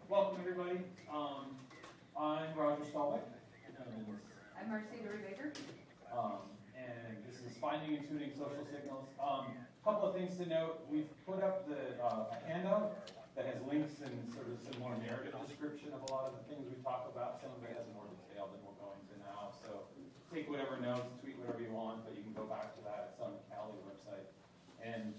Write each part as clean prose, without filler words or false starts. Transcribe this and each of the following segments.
Welcome everybody. I'm Roger Skalbeck. I'm Marcia, Baker. And this is Finding and Tuning Social Signals. A couple of things to note. We've put up a handout that has links and sort of some more narrative description of a lot of the things we talk about. Some of it has more detail than we'll go into now. So take whatever notes, tweet whatever you want, but you can go back to that. It's on the Cali website. And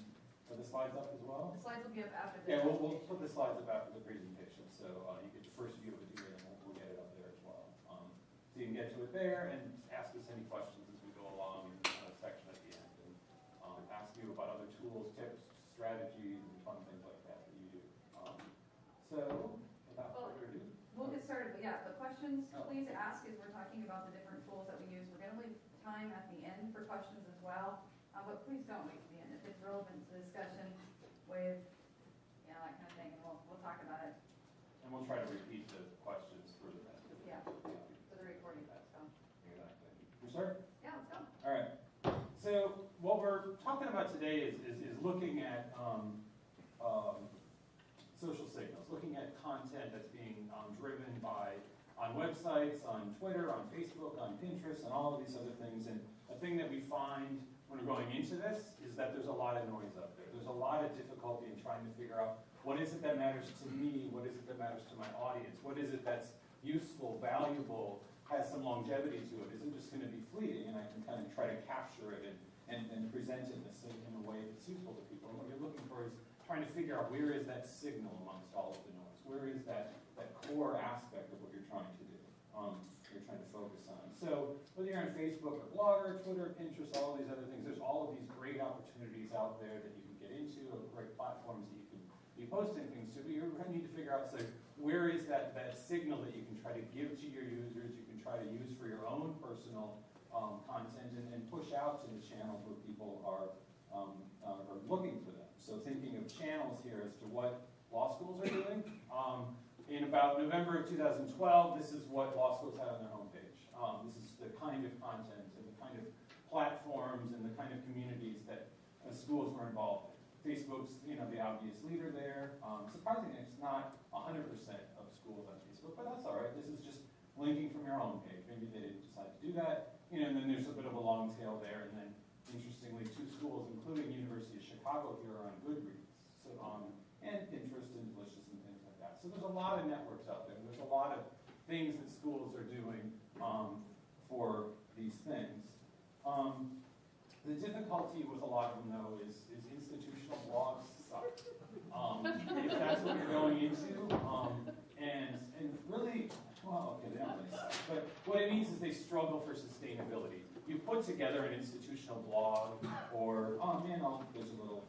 are the slides up as well? The slides will be up after this. Yeah, we'll put the slides up after the presentation, so you get the first view of it here, and we'll get it up there as well. So you can get to it there and ask us any questions as we go along in the section at the end, and ask you about other tools, tips, strategies, and fun things like that that you do. So without further ado, we'll get started. But yeah, the questions please ask as we're talking about the different tools that we use. We're going to leave time at the end for questions as well. But please don't wait to the end. If it's relevant to the discussion with, that kind of thing, and we'll talk about it. And we'll try to repeat the questions for the benefit. Yeah, for the recording. So. Exactly. You start? Yeah, let's go. All right. So what we're talking about today is looking at social signals, looking at content that's being driven on websites, on Twitter, on Facebook, on Pinterest, and all of these other things. And a thing that we find when we're going into this is that there's a lot of noise out there. There's a lot of difficulty in trying to figure out what is it that matters to me, what is it that matters to my audience, what is it that's useful, valuable, has some longevity to it, isn't just going to be fleeting, and I can kind of try to capture it and present it in a way that's useful to people. And what you're looking for is trying to figure out where is that signal amongst all of the noise, where is that core aspect of what you're trying to do. You're trying to focus on. So whether you're on Facebook or Blogger, Twitter, Pinterest, all of these other things, there's all of these great opportunities out there that you can get into, great platforms that you can be posting things to, but you're going to need to figure out, so where is that signal that you can try to give to your users, you can try to use for your own personal content and push out to the channels where people are looking for them. So thinking of channels here as to what law schools are doing. In about November of 2012, this is what law schools had on their homepage. This is the kind of content and the kind of platforms and the kind of communities that schools were involved in. Facebook's the obvious leader there. Surprisingly, it's not 100% of schools on Facebook, but that's all right. This is just linking from your homepage. Maybe they didn't decide to do that. And then there's a bit of a long tail there. And then, interestingly, 2 schools, including University of Chicago, here are on Goodreads. So, and Pinterest and Delicious and things like that. So there's a lot of networks out there. There's a lot of things that schools are doing for these things. The difficulty with a lot of them, though, is institutional blogs suck. If that's what you're going into, and really, well, okay, they don't really suck. But what it means is they struggle for sustainability. You put together an institutional blog, or there's a little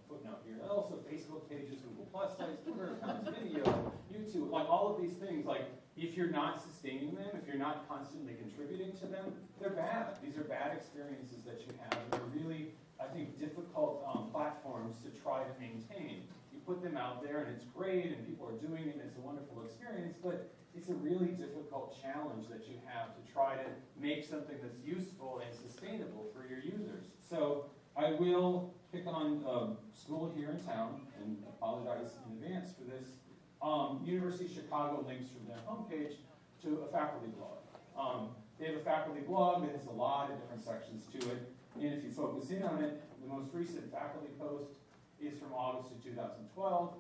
footnote here. Also, Facebook pages, Google Plus sites, Twitter accounts, video, YouTube, like all of these things. Like, if you're not sustaining them, if you're not constantly contributing to them, they're bad. These are bad experiences that you have. And they're really, I think, difficult platforms to try to maintain. You put them out there, and it's great, and people are doing it, and it's a wonderful experience, but it's a really difficult challenge that you have to try to make something that's useful and sustainable for your users. So I will pick on a school here in town, and apologize in advance for this. University of Chicago links from their homepage to a faculty blog. They have a faculty blog that has a lot of different sections to it, and if you focus in on it, the most recent faculty post is from August of 2012.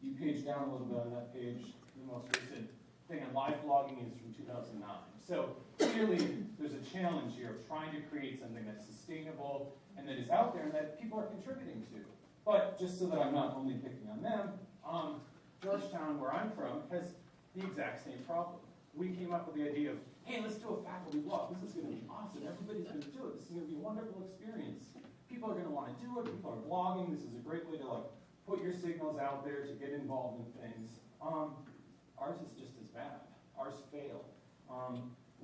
You page down a little bit on that page, the most recent thing on live blogging is from 2009. So clearly there's a challenge here of trying to create something that's sustainable and that is out there and that people are contributing to. But just so that I'm not only picking on them, Georgetown, where I'm from, has the exact same problem. We came up with the idea of, hey, let's do a faculty blog. This is going to be awesome. Everybody's going to do it. This is going to be a wonderful experience. People are going to want to do it. People are blogging. This is a great way to put your signals out there, to get involved in things. Ours is just as bad. Ours failed.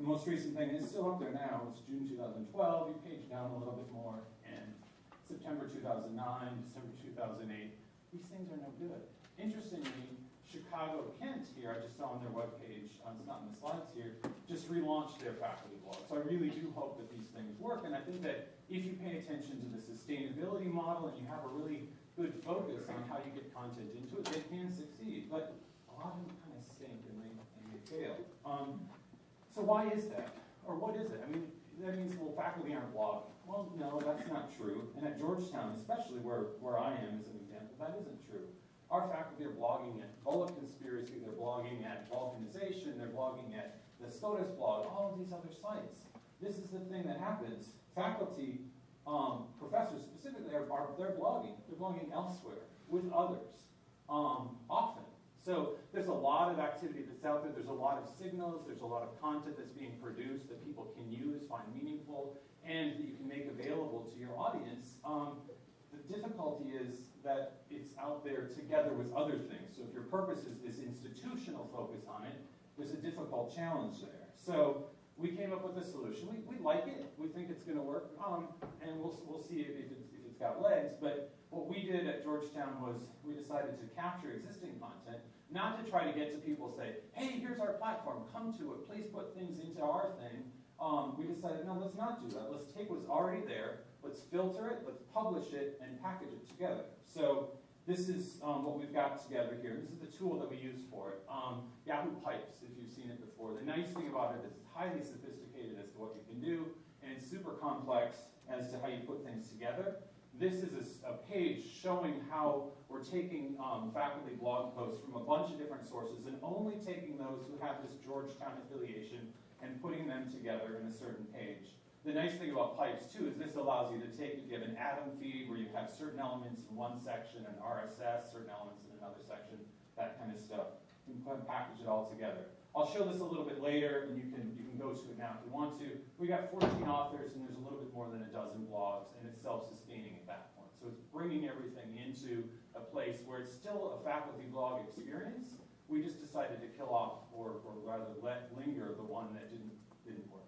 The most recent thing is still up there now. It's June 2012. You page down a little bit more, and September 2009, December 2008. These things are no good. Interestingly, Chicago Kent here, I just saw on their webpage, it's not in the slides here, just relaunched their faculty blog. So I really do hope that these things work, and I think that if you pay attention to the sustainability model and you have a really good focus on how you get content into it, they can succeed. But a lot of them kind of why is that? Or what is it? I mean, that means, well, faculty aren't blogging. Well, no, that's not true. And at Georgetown, especially where I am as an example, that isn't true. Our faculty are blogging at Bullock Conspiracy, they're blogging at Balkanization, they're blogging at the SCOTUS blog, all of these other sites. This is the thing that happens. Faculty, professors specifically, they're blogging elsewhere with others, often. So there's a lot of activity that's out there, there's a lot of signals, there's a lot of content that's being produced that people can use, find meaningful, and that you can make available to your audience. The difficulty is that it's out there together with other things. So if your purpose is this institutional focus on it, there's a difficult challenge there. So we came up with a solution. We like it. We think it's going to work, and we'll see if it's got legs. But what we did at Georgetown was we decided to capture existing content, not to try to get to people say, hey, here's our platform, come to it, please put things into our thing. We decided, no, let's not do that. Let's take what's already there, let's filter it, let's publish it, and package it together. So this is what we've got together here. This is the tool that we use for it. Yahoo Pipes, if you've seen it before. The nice thing about it is it's highly sophisticated as to what you can do, and it's super complex as to how you put things together. This is a page showing how we're taking faculty blog posts from a bunch of different sources and only taking those who have this Georgetown affiliation and putting them together in a certain page. The nice thing about Pipes, too, is this allows you to take, if you have an Atom feed where you have certain elements in one section and RSS, certain elements in another section, that kind of stuff. You can package it all together. I'll show this a little bit later, and you can go to it now if you want to. We got 14 authors, and there's a little bit more than a dozen blogs, and it's self-sustaining at that point. So it's bringing everything into a place where it's still a faculty blog experience. We just decided to kill off, or rather let linger, the one that didn't work.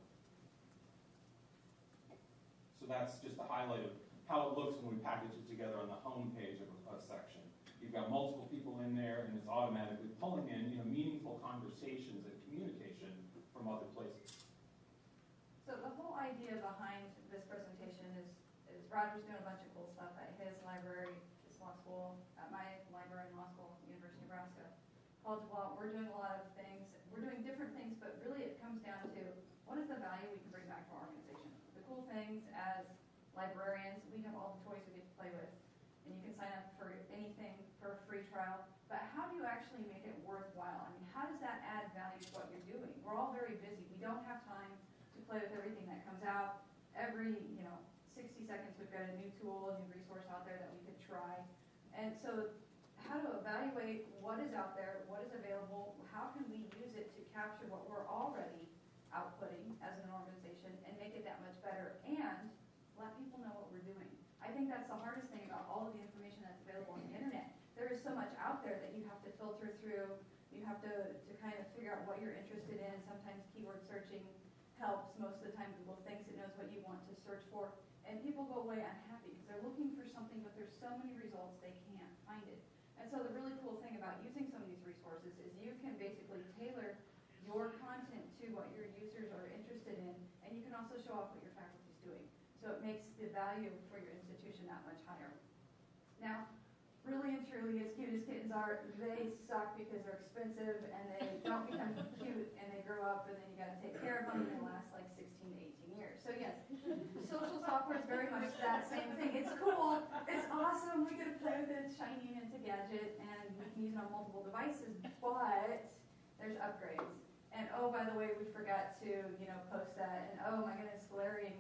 So that's just a highlight of how it looks when we package it together on the home page of a section. You've got multiple people in there, and it's automatically pulling in meaningful conversations and communication from other places. So the whole idea behind this presentation is Roger's doing a bunch of cool stuff at his library, his law school, at my library and law school, University of Nebraska. College of Law, we're doing a lot of things. We're doing different things, but really it comes down to what is the value we can bring back to our organization. The cool things as librarians, we have all the toys we get to play with, and you can sign up for anything for a free trial, but how do you actually make it worthwhile? I mean, how does that add value to what you're doing? We're all very busy. We don't have time to play with everything that comes out. Every 60 seconds we've got a new tool, a new resource out there that we could try. And so how to evaluate what is out there, what is available, how can we use it to capture what we're already outputting as an organization and make it that much better and let people know what we're doing. I think that's the hardest thing about all of the information that's available on the internet. There is so much out there that you have to filter through. You have to kind of figure out what you're interested in. Sometimes keyword searching helps. Most of the time Google thinks it knows what you want to search for. And people go away unhappy because they're looking for something, but there's so many results they can't find it. And so the really cool thing about using some of these resources is you can basically tailor your content to what your users are interested in, and you can also show off what your faculty is doing. So it makes the value for your institution that much higher. Now, really and truly, as cute as kittens are, they suck because they're expensive and they don't become cute and they grow up and then you got to take care of them and they last like 16 to 18 years. So yes, social software is very much that same thing. It's cool, it's awesome, we get to play with it, it's shiny and it's a gadget and we can use it on multiple devices, but there's upgrades. And oh, by the way, we forgot to post that, and oh my goodness, glaring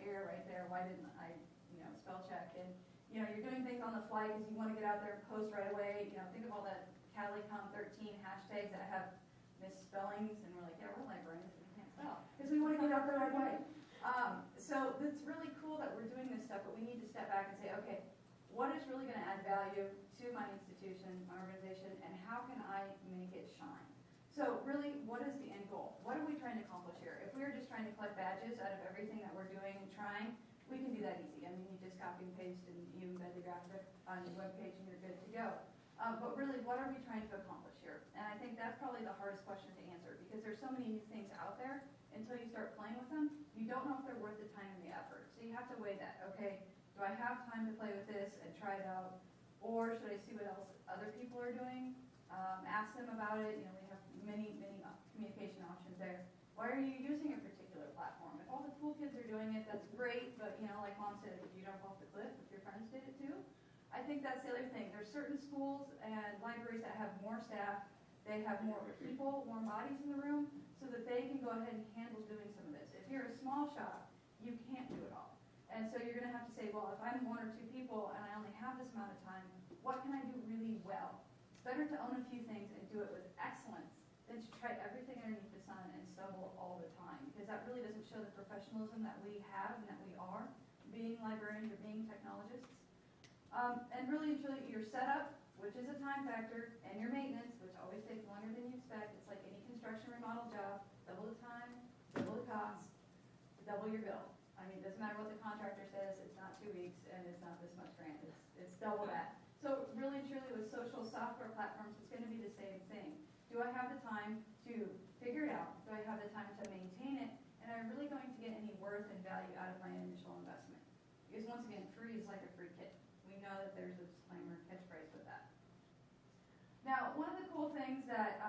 error right there. Why didn't I spell check? And you're doing things on the fly because you want to get out there and post right away. Think of all the CaliCom 13 hashtags that have misspellings, and we're like, yeah, we're librarians, we can't spell because we want to get out there right away. So it's really cool that we're doing this stuff, but we need to step back and say, okay, what is really going to add value to my institution, my organization, and how can I make it shine? So really, what is the end goal? What are we trying to accomplish here? If we are just trying to collect badges out of everything that we're doing and trying, we can do that easy. I mean, you just copy and paste and you embed the graphic on your webpage and you're good to go. But really, what are we trying to accomplish here? And I think that's probably the hardest question to answer because there's so many new things out there. Until you start playing with them, you don't know if they're worth the time and the effort. So you have to weigh that. Okay, do I have time to play with this and try it out? Or should I see what else other people are doing? Ask them about it. We have many communication options there. Why are you using a particular platform? If all the cool kids are doing it, that's great, but like Mom said, if you jump off the cliff, if your friends did it too. I think that's the other thing. There's certain schools and libraries that have more staff, they have more people, more bodies in the room, so that they can go ahead and handle doing some of this. If you're a small shop, you can't do it all. And so you're going to have to say, well, if I'm 1 or 2 people and I only have this amount of time, what can I do really well? It's better to own a few things and do it with excellence than to try everything underneath the sun and stumble all the time, because that really doesn't show the professionalism that we have and that we are being librarians or being technologists. And really and truly your setup, which is a time factor, and your maintenance, which always takes longer than you expect. It's like any construction remodel job, double the time, double the cost, double your bill. I mean, it doesn't matter what the contractor says, it's not 2 weeks and it's not this much grant, it's double that. So really and truly with social software platforms, it's going to be the same thing. Do I have the time to figure it out? Do I have the time to maintain it? And am I really going to get any worth and value out of my initial investment? Because once again, free is like a free kit. We know that there's a disclaimer catchphrase with that. Now, one of the cool things that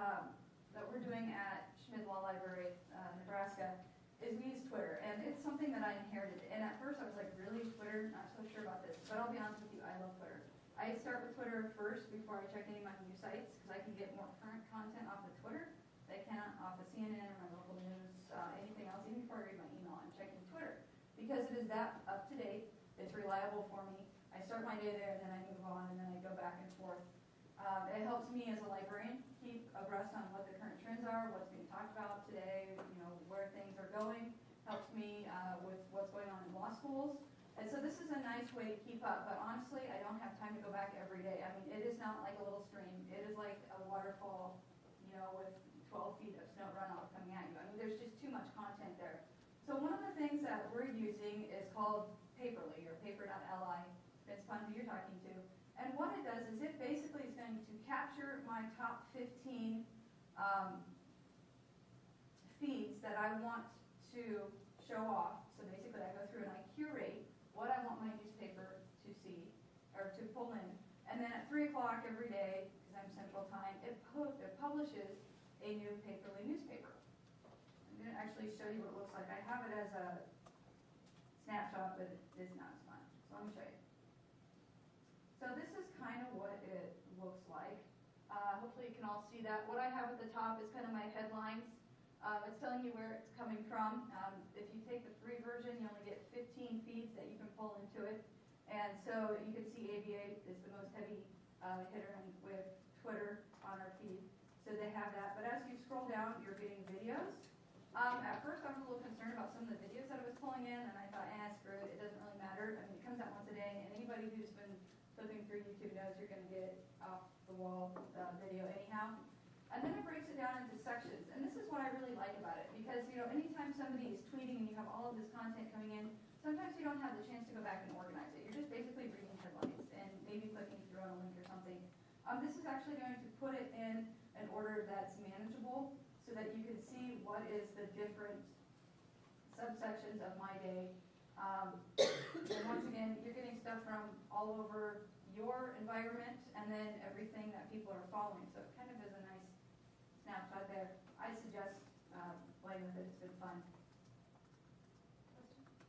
we're doing at Schmid Law Library, Nebraska, is we use Twitter, and it's something that I inherited. And at first I was like, really, Twitter? Not so sure about this. But I'll be honest with you, I love Twitter. I start with Twitter first before I check any of my new sites, because I can get more current content off of Twitter than I can off of CNN or my local news, anything else. Even before I read my email, I'm checking Twitter, because it is that up to date. It's reliable for me. I start my day there, and then I move on, and then I go back and forth. It helps me as a librarian keep abreast on what the current trends are, what's being talked about today, where things are going. Helps me with what's going on in law schools. And so this is a nice way to keep up, but honestly, I don't have time to go back every day. I mean, it is not like a little stream. It is like a waterfall, with 12 feet of snow runoff coming at you. I mean, there's just too much content there. So one of the things that we're using is called Paperly, or paper.li. It's fun who you're talking to. And what it does is it basically is going to capture my top 15 feeds that I want to show off. So basically I go through and I curate what I want my newspaper to see, or to pull in. And then at 3 o'clock every day, because I'm Central Time, it publishes a new Paperly newspaper. I'm going to actually show you what it looks like. I have it as a snapshot, but it is not as fun. So let me show you. So this is kind of what it looks like. Hopefully you can all see that. What I have at the top is kind of my headlines. It's telling you where it's coming from. If you take the free version, you only get 15 feeds that you can pull into it. And so you can see ABA is the most heavy hitter with Twitter on our feed. So they have that. But as you scroll down, you're getting videos. At first I was a little concerned about some of the videos that I was pulling in, and I thought, screw it, it doesn't really matter. I mean, it comes out once a day, and anybody who's been flipping through YouTube knows you're going to get off the wall video anyhow. And then it breaks it down into sections. And this is what I really like about it, because anytime somebody is tweeting and you have all of this content coming in, sometimes you don't have the chance to go back and organize it. You're just basically reading headlines and maybe clicking through on a link or something. This is actually going to put it in an order that's manageable, so that you can see what is the different subsections of my day. And once again, you're getting stuff from all over your environment, and then everything that people are following. So it kind of is a nice snapshot there. I suggest playing with it. It's been fun.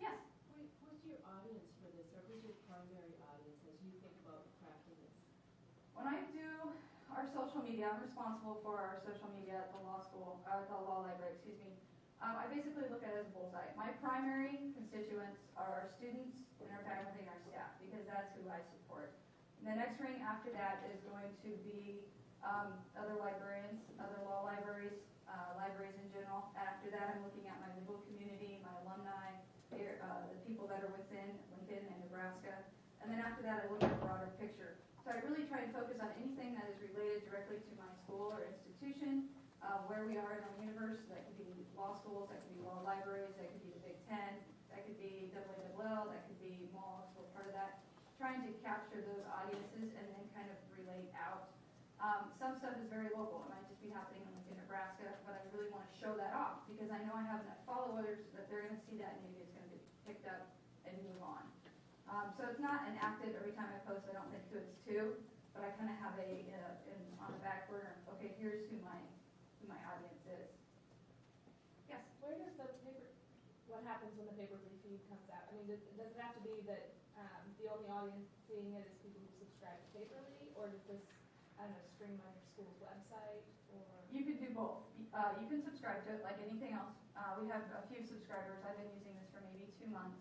Yes? Who's your audience for this, or who's your primary audience as you think about crafting this? When I do our social media, I'm responsible for our social media at the law school, the law library, excuse me. I basically look at it as a bullseye. My primary constituents are our students and our faculty and our staff, because that's who I support. And the next ring after that is going to be other librarians, other law libraries, libraries in general. After that, I'm looking at my legal community, my alumni, the people that are within Lincoln and Nebraska. And then after that, I look at a broader picture. So I really try and focus on anything that is related directly to my school or institution, where we are in our universe. That could be law schools, that could be law libraries, that could be the Big Ten, that could be AALL, that could be malls, we're part of that. Trying to capture those audiences and then kind of relate out. Some stuff is very local. It might just be happening in Nebraska, but I really want to show that off, because I know I have enough followers that they're going to see that and maybe it's going to get picked up and move on. So it's not an active every time I post. I don't think who it's to, but I kind of have on the back burner. Okay, here's who my audience is. Yes. Where does the paper, what happens when the pay-per-view feed comes out? I mean, does it have to be that the only audience seeing it is people who subscribe to Paperly, or does this, I don't know, stream on your school's website, or? You can do both. You can subscribe to it like anything else. We have a few subscribers. I've been using this for maybe 2 months.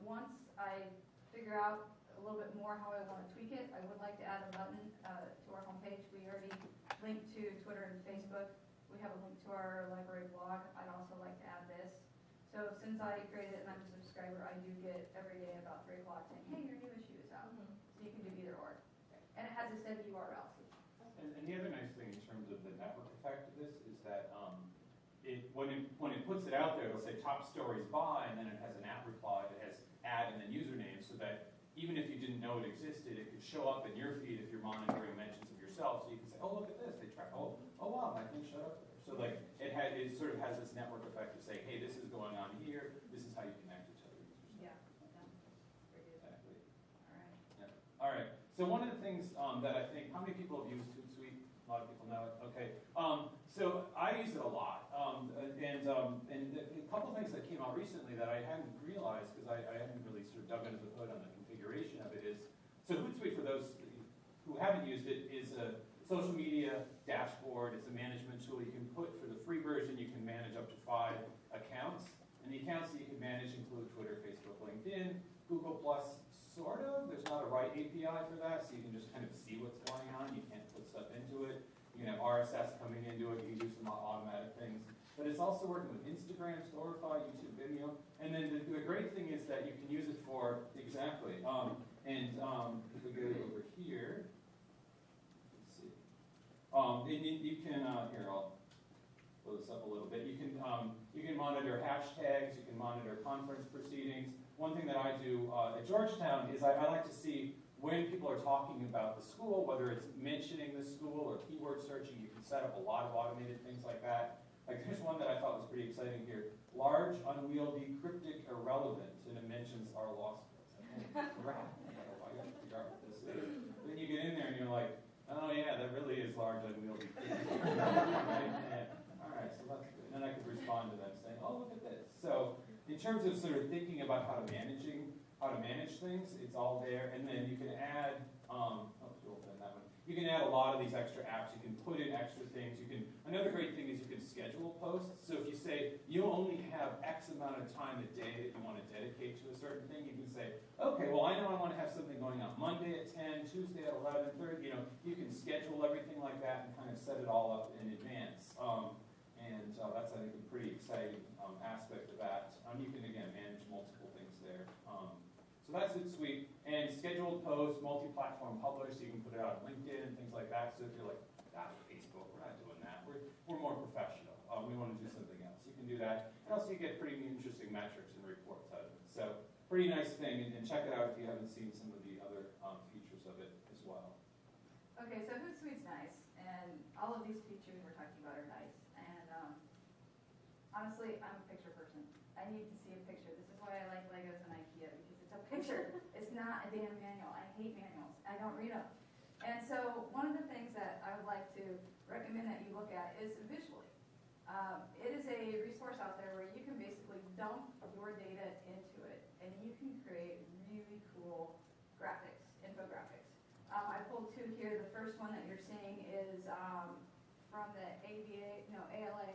Once I figure out a little bit more how I want to tweak it, I would like to add a button to our homepage. We already linked to Twitter and Facebook. We have a link to our library blog. I'd also like to add this. So since I created it and I'm a subscriber, I do get every day about 3 o'clock saying, hey, your new issue is out. So you can do either or. And it has a steady URL. And the other nice thing in terms of the network effect of this is that when it puts it out there, it'll say top stories by, and then it has an at reply that has ad and then username, so that even if you didn't know it existed, it could show up in your feed if you're monitoring mentions of yourself. So you can say, oh, look at this. They track, oh wow, my thing showed up there. So like it sort of has this network effect of saying, hey, this is going on here. This is how you connect it to other users. Yeah. Exactly. All right. Yeah. All right. So one of the things that I think, how many people have used Hootsuite? A lot of people know it. Okay. So I use it a lot. And a couple of things that came out recently that I hadn't realized because I hadn't really sort of dug under the hood on the configuration of it is, so Hootsuite, for those who haven't used it, is a social media dashboard. It's a management tool you can put. For the free version, you can manage up to 5 accounts. And the accounts that you can manage include Twitter, Facebook, LinkedIn, Google+, sort of. There's not a right API for that, so you can just kind of see what's going on. You can't put stuff into it. You can have RSS coming into it. You can do some automatic things. But it's also working with Instagram, Storify, YouTube Video. And then the great thing is that you can use it for, exactly. If we go over here, let's see. You can, here, I'll blow this up a little bit. You can monitor hashtags. You can monitor conference proceedings. One thing that I do at Georgetown is I like to see when people are talking about the school, whether it's mentioning the school or keyword searching. You can set up a lot of automated things like that. Like there's one that I thought was pretty exciting here. Large, unwieldy, cryptic, irrelevant, and it mentions our law schools. Crap. I got to figure out what this is. Then you get in there and you're like, oh yeah, that really is large, unwieldy. Right? All right, so that's good. And then I could respond to them saying, oh, look at this. So in terms of sort of thinking about how to manage things, it's all there. And then you can add, you can add a lot of these extra apps. You can put in extra things. Another great thing is you can schedule posts. So if you say you only have X amount of time a day that you want to dedicate to a certain thing, you can say, okay, well, I know I want to have something going on Monday at 10, Tuesday at 11, Thursday. You can schedule everything like that and kind of set it all up in advance. That's, I think, a pretty exciting aspect of that. You can, again, manage multiple things there. So that's Hootsuite. And scheduled posts, multi-platform publish, so you can put it out on LinkedIn and things like that. So if you're like, Facebook, we're not doing that. We're more professional. We want to do something else. You can do that. And also you get pretty interesting metrics and reports out of it. So pretty nice thing. And check it out if you haven't seen some of the other features of it as well. Okay, so Hootsuite's nice. And all of these features we're talking about are nice. And honestly, I'm a picture person. I need to see a picture. This is why I like Legos and IKEA, because it's a picture. It's not a damn manual. I hate manuals. I don't read them. And so one of the things that I would like to recommend that you look at is visually. It is a resource out there where you can basically dump your data into it, and you can create really cool graphics, infographics. I pulled 2 here. The first one that you're seeing is from the ALA,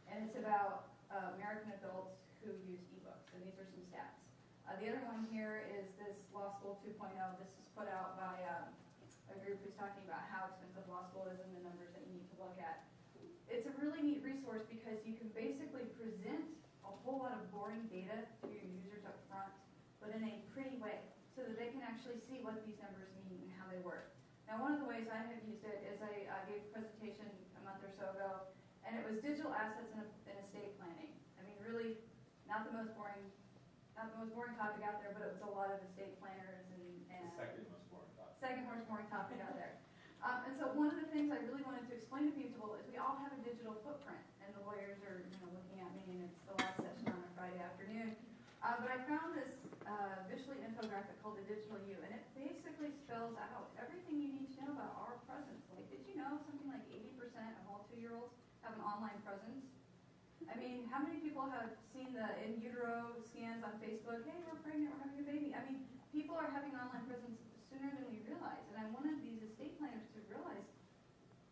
and it's about American adults who use ebooks, and these are some stats. The other one here is this Law School 2.0. This is put out by a group who's talking about how expensive law school is and the numbers that you need to look at. It's a really neat resource because you can basically present a whole lot of boring data to your users up front, but in a pretty way, so that they can actually see what these numbers mean and how they work. Now, one of the ways I have used it is I gave a presentation a month or so ago, and it was digital assets in estate planning. I mean, really, not the most boring topic out there, but it was a lot of estate planners and The second most boring topic. Second most boring topic out there. And so one of the things I really wanted to explain to people is we all have a digital footprint, and the lawyers are looking at me, and it's the last session on a Friday afternoon. But I found this visually infographic called the Digital You, and it basically spells out everything you need to know about our presence. Like, did you know something like 80% of all 2-year-olds have an online presence? I mean, how many people have seen the in utero scans on Facebook? Hey, we're pregnant, we're having a baby. I mean, people are having online presence sooner than we realize. And I wanted these estate planners to realize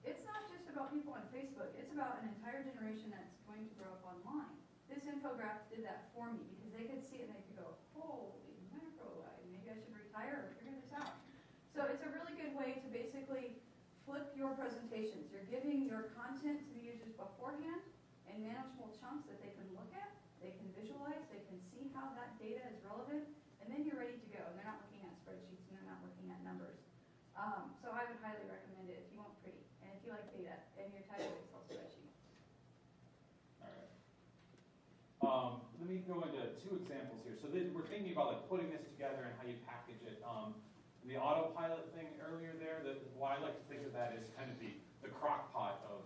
it's not just about people on Facebook. It's about an entire generation that's going to grow up online. This infographic did that for me because they could see it and they could go, holy mackerel, maybe I should retire or figure this out. So it's a really good way to basically flip your presentations. You're giving your content to the users beforehand in manageable chunks that they can look at, they can visualize, they can see how that data is relevant, and then you're ready to go. And they're not looking at spreadsheets and they're not looking at numbers. So I would highly recommend it if you want pretty and if you like data and you're tired of Excel spreadsheets. All right. Let me go into two examples here. So we're thinking about like putting this together and how you package it. The autopilot thing earlier there, why I like to think of that as kind of the crock pot of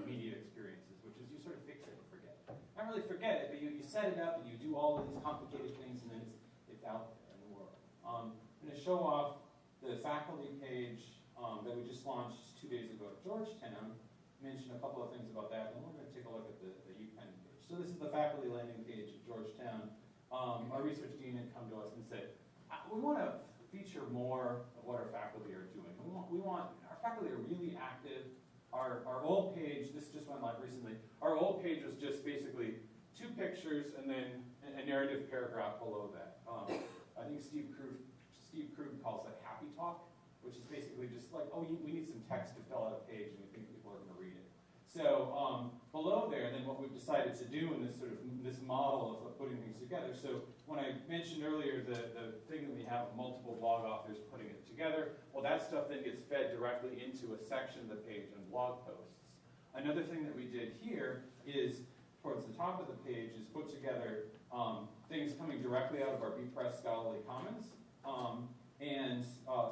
media experiences, which is you sort of fix it and forget it. Not really forget it, but you set it up and you do all of these complicated things and then it's out there in the world. I'm going to show off the faculty page that we just launched 2 days ago at Georgetown. Mention a couple of things about that, and we're going to take a look at the UPenn page. So this is the faculty landing page at Georgetown. Our research dean had come to us and said, we want to feature more of what our faculty are doing. We want our faculty are really active. Our old page, this just went live recently, our old page was just basically 2 pictures and then a narrative paragraph below that. I think Steve Krug calls that happy talk, which is basically just like, oh, we need some text to fill out a page and we think people are going to read it. So below there, then what we've decided to do in this model of putting things together. So when I mentioned earlier the thing that we have multiple blog authors putting it together, well, that stuff then gets fed directly into a section of the page in blog posts. Another thing that we did here is, towards the top of the page, is put together things coming directly out of our bpress scholarly commons.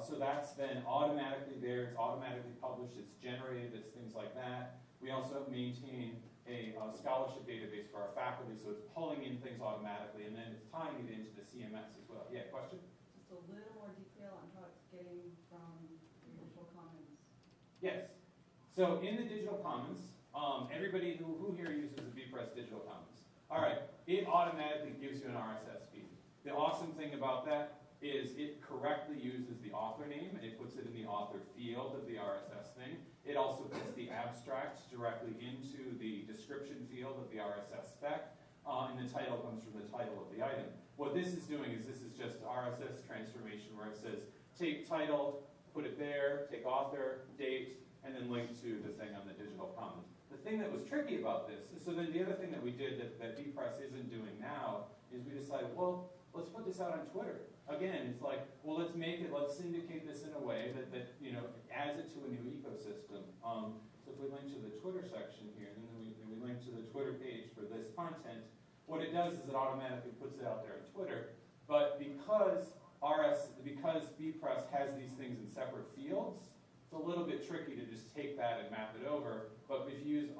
So that's then automatically there, it's automatically published, it's generated, it's things like that. We also maintain a scholarship database for our faculty, so it's pulling in things automatically, and then it's tying it into the CMS as well. Yeah, question? Just a little more detail on how it's getting from the digital commons. Yes. So in the digital commons, everybody who here uses the bpress digital commons. All right, it automatically gives you an RSS feed. The awesome thing about that is it correctly uses the author name and it puts it in the author field of the RSS thing. It also puts the abstract directly into the description field of the RSS spec, and the title comes from the title of the item. What this is doing is this is just RSS transformation where it says take title, put it there, take author, date, and then link to the thing on the digital commons. The thing that was tricky about this, so then the other thing that we did that bpress isn't doing now is we decided, well, let's put this out on Twitter. Again, it's like, well, let's syndicate this in a way that adds it to a new ecosystem. So if we link to the Twitter section here, and then we link to the Twitter page for this content, what it does is it automatically puts it out there on Twitter. But because bpress has these things in separate fields, it's a little bit tricky to just take that and map it over. But if you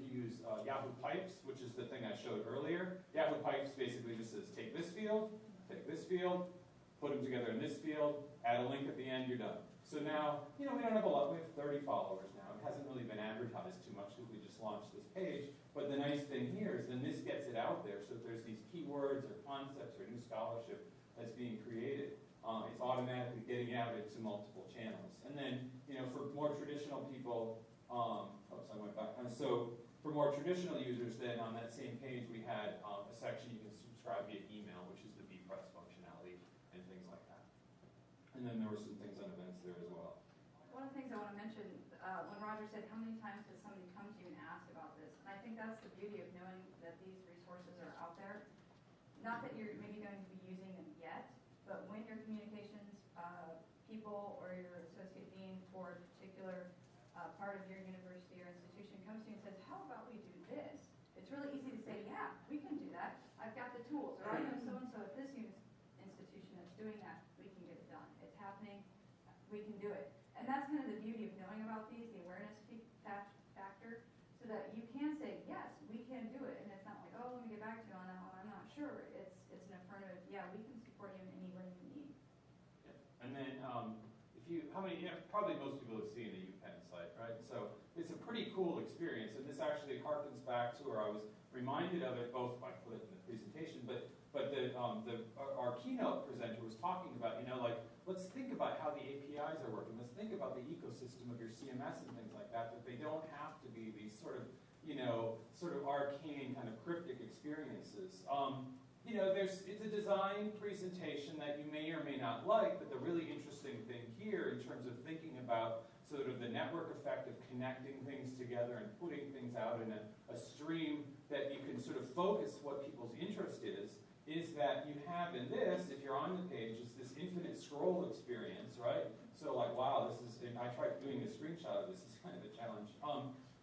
use Yahoo Pipes, which is the thing I showed earlier, Yahoo Pipes basically just says take this field, put them together in this field, add a link at the end, you're done. So now, we don't have a lot, we have 30 followers now. It hasn't really been advertised too much because we just launched this page. But the nice thing here is then this gets it out there. So if there's these keywords or concepts or new scholarship that's being created, it's automatically getting out into multiple channels. And then, for more traditional people, I went back. So for more traditional users, then on that same page we had a section you can subscribe via email, which is the bpress functionality and things like that. And then there were some things on events there as well. One of the things I want to mention, when Roger said, how many times does somebody come to you and ask about this? And I think that's the beauty of knowing that these resources are out there. Not that you're maybe going to be using them yet, but when your communications people or your associate dean for a particular part of your university or institution comes to you and says, how about we do this? It's really easy to say, yeah, we can do that. I've got the tools. Or I know so-and-so at this institution that's doing that. We can get it done. It's happening. We can do it. And that's kind of the beauty of knowing about these, the awareness factor, so that you can say, yes, we can do it. And it's not like, oh, let me get back to you on that one. I'm not sure. It's an affirmative, yeah, we can support you in any way you need. Yeah. And then probably most people have seen the UPenn site, right? So it's a pretty cool experience, and this actually harkens back to where I was reminded of it, both by put it in the presentation, but our keynote presenter was talking about, like, let's think about how the APIs are working. Let's think about the ecosystem of your CMS and things like that they don't have to be these sort of arcane kind of cryptic experiences. It's a design presentation that you may or may not like, but the really interesting thing here in terms of thinking about sort of the network effect of connecting things together and putting things out in a stream that you can sort of focus what people's interest is that you have in this, if you're on the page, is this infinite scroll experience, right? So like, wow, I tried doing a screenshot of this, it's kind of a challenge.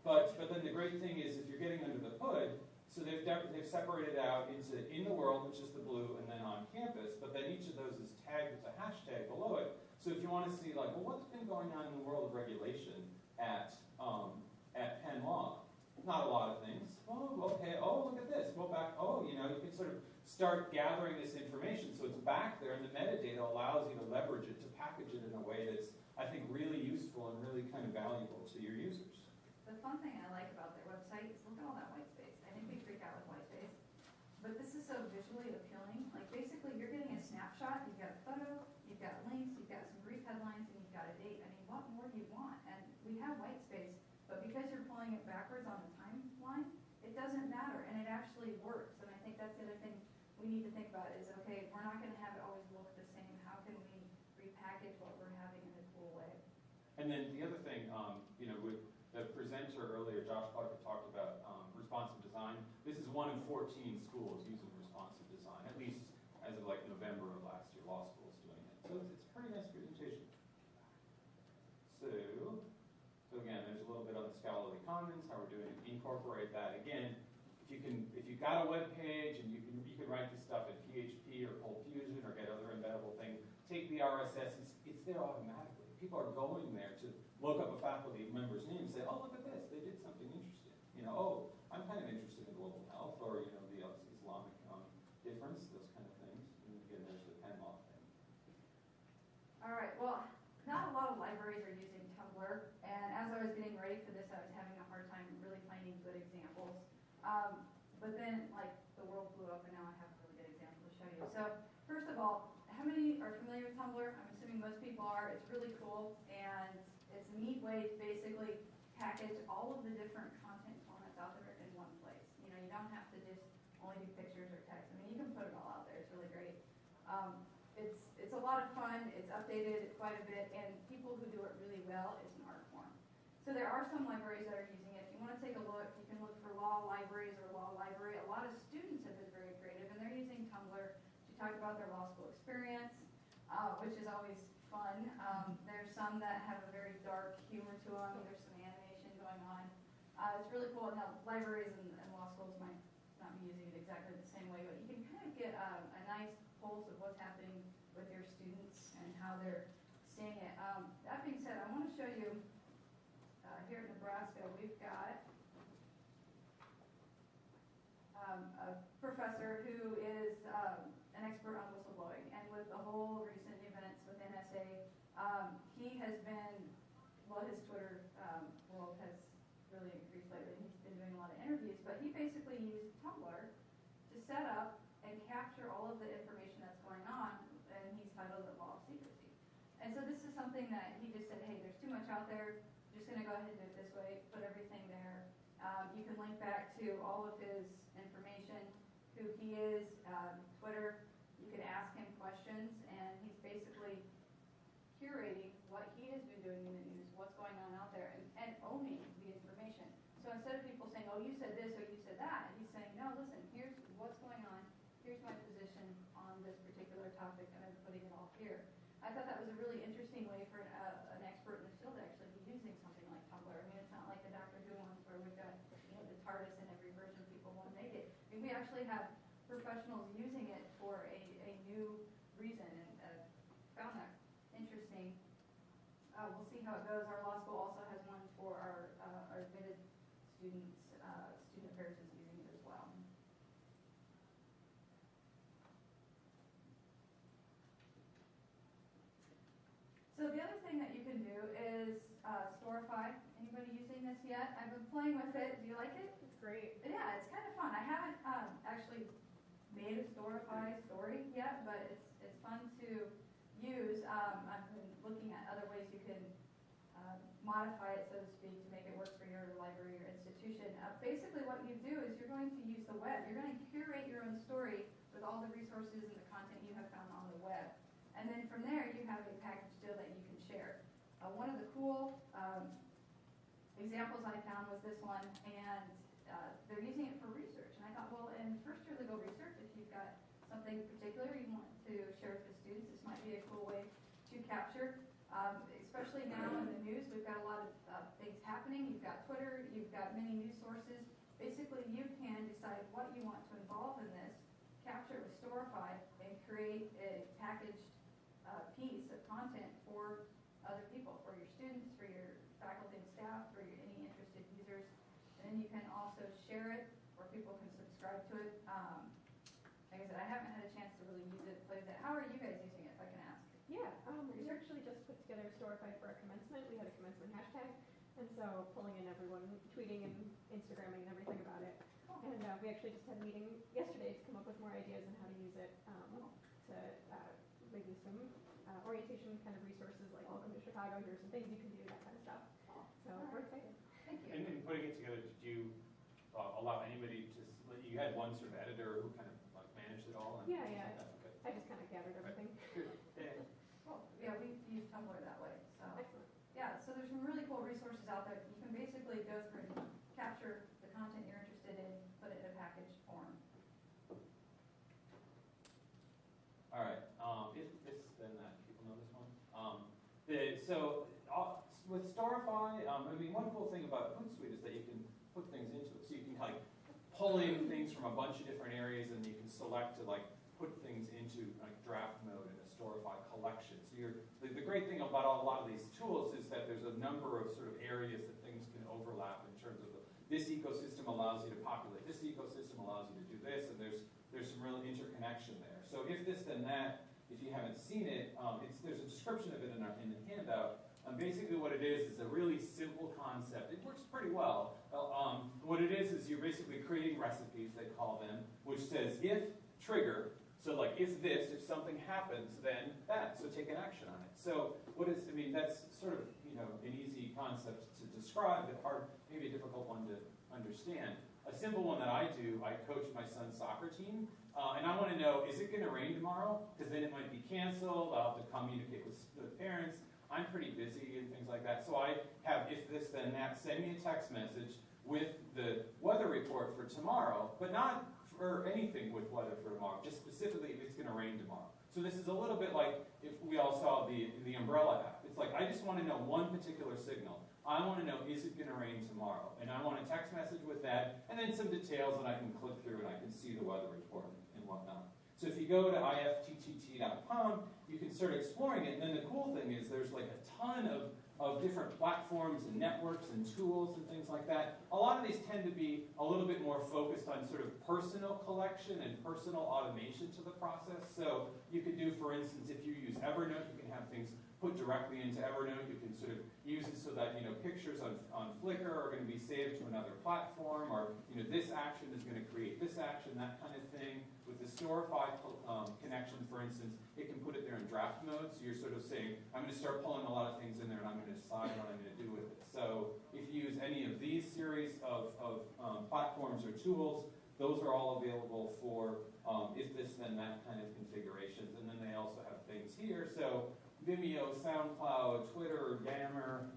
But then the great thing is if you're getting under the hood, so they've separated out into in the world, which is the blue, and then on campus, but then each of those is tagged with a hashtag below it. So if you want to see like, well, what's been going on in the world of regulation at Penn Law? Not a lot of things. Oh, okay, oh, look at this. Go back, you can sort of start gathering this information. So it's back there, and the metadata allows you to leverage it, to package it in a way that's, I think, really useful and really kind of valuable to your users. The fun thing I like about their website is look at all that white space. I think we freak out with white space. But this is so visually appealing. Like, basically, you're getting a snapshot. You've got a photo, you've got links, you've got some brief headlines, and you've got a date. I mean, what more do you want? And we have white space, but because you're pulling it backwards on the timeline, it doesn't matter, and it actually works. And I think that's the other thing we need to think about is, okay, we're not going to have it always look the same. How can we repackage what we're having in a cool way? And then the other thing, with the presenter earlier, Josh Clark had talked about responsive design. This is 1 in 14 schools using responsive design, at least as of like November of last year, law schools doing it. So it's a pretty nice presentation. So again, there's a little bit on the scholarly commons, how we're doing it. Incorporate that again. If you've got a web page and you can write this stuff in PHP or Cold Fusion or get other embeddable thing, take the RSS, it's there automatically. People are going there to look up a faculty member's name and say, oh, look at this, they did something interesting. I'm kind of interested in global health or, the Islamic difference, those kind of things. And again, there's the Penn Law thing. All right, well, not a lot of libraries are using Tumblr, and as I was getting ready for this, I was having a hard time really finding good examples. But then, like, the world blew up, and now I have a really good example to show you. So, first of all, how many are familiar with Tumblr? I'm assuming most people are. It's really cool, and it's a neat way to basically package all of the different content formats out there in one place. You don't have to just only do pictures or text. I mean, you can put it all out there. It's really great. It's a lot of fun. It's updated quite a bit, and people who do it really well, it's an art form. So there are some libraries that are using it. If you want to take a look, you can look for law libraries or law library. A lot of students have been very creative, and they're using Tumblr to talk about their law school experience, which is always fun. There's some that have a very dark humor to them. There's some animation going on. It's really cool. Now, libraries and law schools might not be using it exactly the same way, but you can kind of get a nice pulse of what's happening with your students and how they're seeing it. That being said, I want to show you here in Nebraska, we've got a professor who is an expert on whistleblowing, and with the whole recent events with NSA, he has been, his Twitter world has really increased lately. He's been doing a lot of interviews, but he basically used Tumblr to set up and capture all of the information that's going on, and he's titled it Law of Secrecy. And so this is something that he just said, hey, there's too much out there. I'm just going to go ahead and do it this way, put everything there. You can link back to all of his information, who he is, Twitter. You can ask him questions, and he's basically curating what he has been doing in the news, what's going on out there, and owning the information. So instead of people saying, oh, you said this or you said that, he's saying, no, listen, here's what's going on, here's my position on this particular topic, and I'm putting it all here. I thought that was a really interesting way for an expert in the field to actually be using something like Tumblr. I mean, it's not like the Dr. Who ones where we've got the TARDIS in every version people want to make it. I mean, we actually have professionals using it for a new reason, and found that interesting. We'll see how it goes. Our law school also has one for our admitted students. Student affairs is using it as well. So the other thing that you can do is Storify. Anybody using this? audience yet. I've been playing with it. Do you like it? It's great. Yeah, it's kind of fun. I haven't actually made a Storify story yet, but it's fun to use. I've been looking at other ways you can modify it, so to speak, to make it work for your library or institution. Basically what you do is you're going to use the web. You're going to curate your own story with all the resources and the content you have found on the web. And then from there, you have a package deal that you can share. One of the cool examples I found was this one, and they're using it for research. And I thought, well, in first year legal research, if you've got something particular you want to share with the students, this might be a cool way to capture. Especially now in the news, we've got a lot of things happening. You've got Twitter, you've got many news sources. Basically, you can decide what you want to involve in this, capture it with Storify, and create a packaged piece of content for other people, for your students, for your faculty and staff, for any interested users. And then you can also share it, where people can subscribe to it. Like I said, I haven't had a chance to really use it, play with it. How are you guys using it, if I can ask? Yeah, we actually just put together Storify for our commencement. We had a commencement hashtag, and so pulling in everyone tweeting and Instagramming and everything about it. And we actually just had a meeting yesterday to come up with more ideas on how to use it to maybe some orientation kind of resources like welcome to Chicago, here's some things you can do, that kind of stuff. So we're excited. Thank you. And in putting it together, did you allow anybody to, you had one sort of editor who kind of like managed it all? And Yeah. like that? Okay. I just kind of gathered everything. Good. Yeah. Cool. Yeah, we use Tumblr that way. So Excellent. yeah, so there's some really cool resources out there. You can basically go through and capture the content you're interested in, put it in a package form. All right. If this, then that. People know this one. With Storify, I mean, one cool thing about Hootsuite is that you can put things into it. So you can like pull in things from a bunch of different areas, and you can select to like put things into like draft mode in a Storify collection. So the great thing about a lot of these tools is that there's a number of sort of areas that things can overlap in terms of this ecosystem allows you to populate this ecosystem, allows you to do this, and there's some real interconnection there. So if this, then that. If you haven't seen it, there's a description of it in the handout. Basically what it is a really simple concept. It works pretty well. What it is you're basically creating recipes, they call them, which says if trigger, so like if something happens, then that, so take an action on it. So that's sort of, an easy concept to describe, but hard, maybe a difficult one to understand. A simple one that I do, I coach my son's soccer team, and I want to know, is it going to rain tomorrow? Because then it might be canceled, I'll have to communicate with the parents. I'm pretty busy and things like that, so I have if this, then that, send me a text message with the weather report for tomorrow, but not for anything with weather for tomorrow, just specifically if it's going to rain tomorrow. So this is a little bit like if we all saw the umbrella app. It's like, I just want to know one particular signal. I want to know, is it going to rain tomorrow? And I want a text message with that, and then some details that I can click through and I can see the weather report and whatnot. So if you go to ifttt.com, you can start exploring it, and then the cool thing is there's like a ton of different platforms and networks and tools and things like that. A lot of these tend to be a little bit more focused on sort of personal collection and personal automation to the process. So you could do, for instance, if you use Evernote, you can have things put directly into Evernote. You can sort of use it so that pictures on Flickr are going to be saved to another platform, or this action is going to create this action, that kind of thing. With the Storify connection, for instance, it can put it there in draft mode. So you're sort of saying, I'm going to start pulling a lot of things in there, and I'm going to decide what I'm going to do with it. So if you use any of these series of platforms or tools, those are all available for if this, then that kind of configurations. And then they also have things here. So Vimeo, SoundCloud, Twitter, Yammer,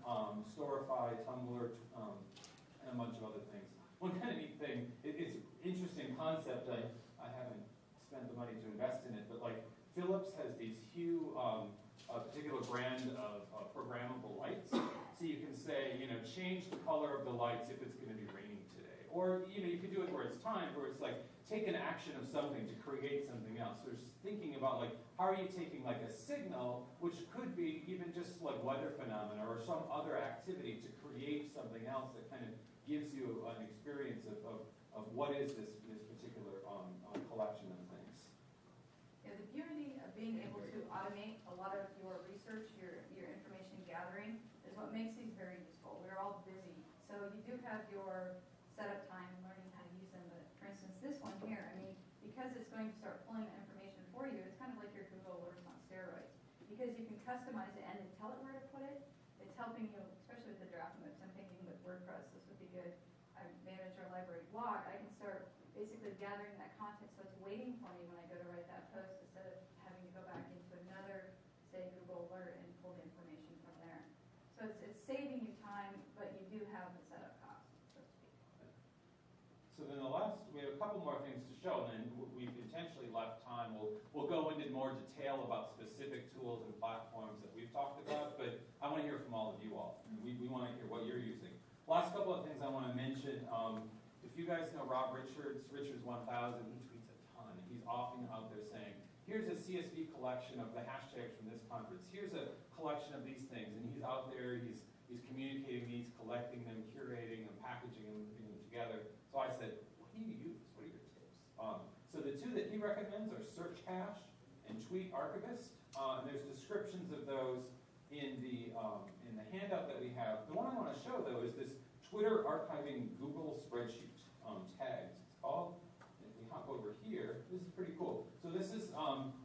Storify, Tumblr, and a bunch of other things. One kind of neat thing, it's an interesting concept. I haven't spent the money to invest in it, but like Philips has these huge, a particular brand of programmable lights. So you can say, change the color of the lights if it's going to be raining today. Or, you can do it where it's timed, where it's like, take an action of something to create something else. So there's thinking about like, how are you taking like a signal, which could be even just like weather phenomena or some other activity to create something else that kind of gives you an experience of what is this particular collection of things. Yeah, the beauty of being able to automate a lot of your research, your information gathering, is what makes these very useful. We're all busy, so you have your setup time and learning how to use them, but for instance, this one here, I mean, because it's going to start pulling the information for you, it's kind of like your Google Alerts on steroids. Because you can customize it and then tell it where to put it, it's helping you, especially with the draft notes. I'm thinking with WordPress, this would be good. I manage our library blog. I can start basically gathering that content so it's waiting for me when I go to write that post instead of having to go back into another, say, Google Alert and pull the information from there. So it's saving you time, but you do have the setup cost, so to speak. So then we have a couple more things to show, and then we've intentionally left time. We'll go into more detail about specific tools and platforms that we've talked about, but I want to hear from all of you all. We want to hear what you're using. Last couple of things I want to mention. If you guys know Rob Richards 1000, he tweets a ton. He's often out there saying, here's a CSV collection of the hashtags from this conference. Here's a collection of these things. And he's out there, he's communicating these, collecting them, curating them, packaging them, putting them together. So I said, what do you use? What are your tips? So the two that he recommends are Search Hash and Tweet Archivist. And there's descriptions of those in the handout that we have. The one I want to show, though, is this Twitter archiving Google spreadsheet tags. It's called. If we hop over here, this is pretty cool. So this is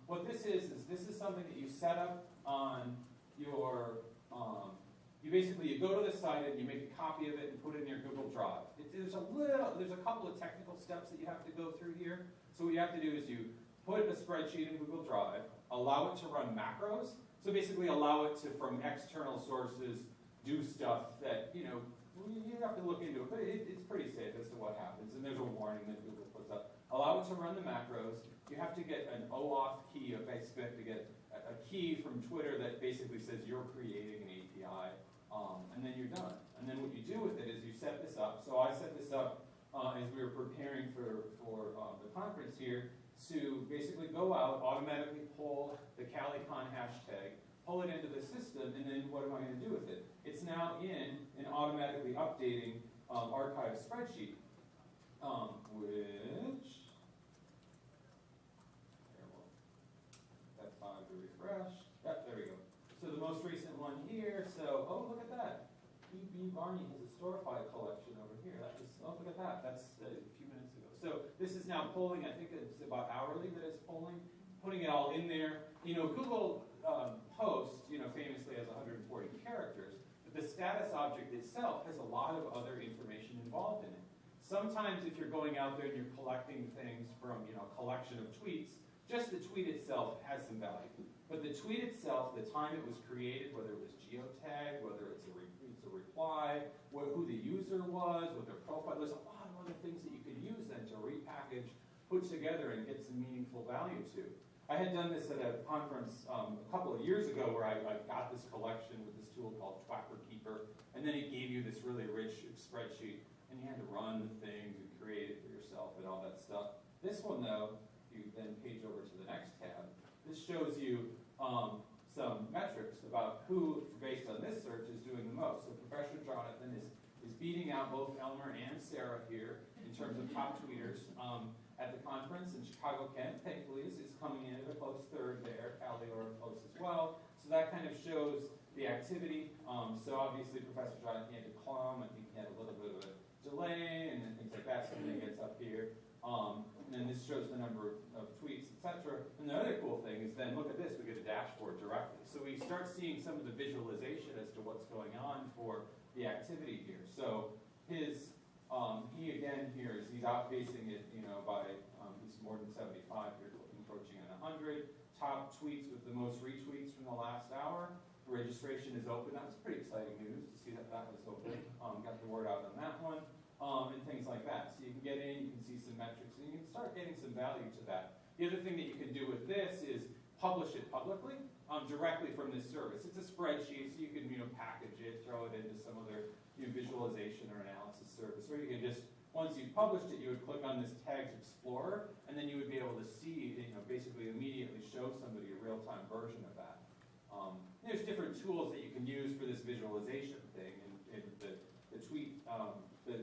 what this is something that you set up on your. You go to the site and you make a copy of it and put it in your Google Drive. There's a couple of technical steps that you have to go through here. So what you have to do is you put a spreadsheet in Google Drive, allow it to run macros. So basically allow it to, from external sources, do stuff that, you have to look into it, but it's pretty safe as to what happens. And there's a warning that Google puts up. Allow it to run the macros. You have to get an OAuth key, basically have to get a key from Twitter that basically says you're creating an API, and then you're done. And then what you do with it is you set this up. So I set this up as we were preparing for the conference here to basically go out, automatically pull the CaliCon hashtag, pull it into the system, and then what am I going to do with it? It's now in an automatically updating archive spreadsheet, which, that's time to refresh. Yep, there we go. So the most recent one here, oh, look at that. E.B. Barney has a Storify collection over here. Oh, look at that. That's a few minutes ago. So this is now pulling, I think it's about hourly that it's putting it all in there. Google Post, famously has 140 characters, but the status object itself has a lot of other information involved in it. Sometimes if you're going out there and you're collecting things from, a collection of tweets, just the tweet itself has some value. But the tweet itself, the time it was created, whether it was geotagged, whether it's a reply, who the user was, what their profile, there's a lot of other things that you could use then to repackage, put together, and get some meaningful value to. I had done this at a conference a couple of years ago where I got this collection with this tool called Twapper Keeper, and then it gave you this really rich spreadsheet, and you had to run the things and create it for yourself and all that stuff. This one, though, if you then page over to the next tab, this shows you some metrics about who, based on this search, is doing the most. So Professor Jonathan is beating out both Elmer and Sarah here in terms of top tweeters at the conference. And Chicago Kent, thankfully, is coming in at a close third there. Callie are close as well. So that kind of shows the activity. So obviously Professor Jonathan had to climb. I think he had a little bit of a delay and things like that. So when he gets up here. And then this shows the number of tweets, etc. And the other cool thing is then, look at this, we get a dashboard directly. So we start seeing some of the visualization as to what's going on for the activity here. So he again here is, he's outpacing it, by, he's more than 75 here, approaching on 100. Top tweets with the most retweets from the last hour. The registration is open. That was pretty exciting news to see that was open. Got the word out on that one. And things like that. So you can get in, you can see some metrics, and you can start getting some value to that. The other thing that you can do with this is publish it publicly, directly from this service. It's a spreadsheet, so you can package it, throw it into some other visualization or analysis service. Or you can just, once you've published it, you would click on this Tags Explorer, and then you would be able to see, basically immediately show somebody a real-time version of that. There's different tools that you can use for this visualization thing, and the tweet,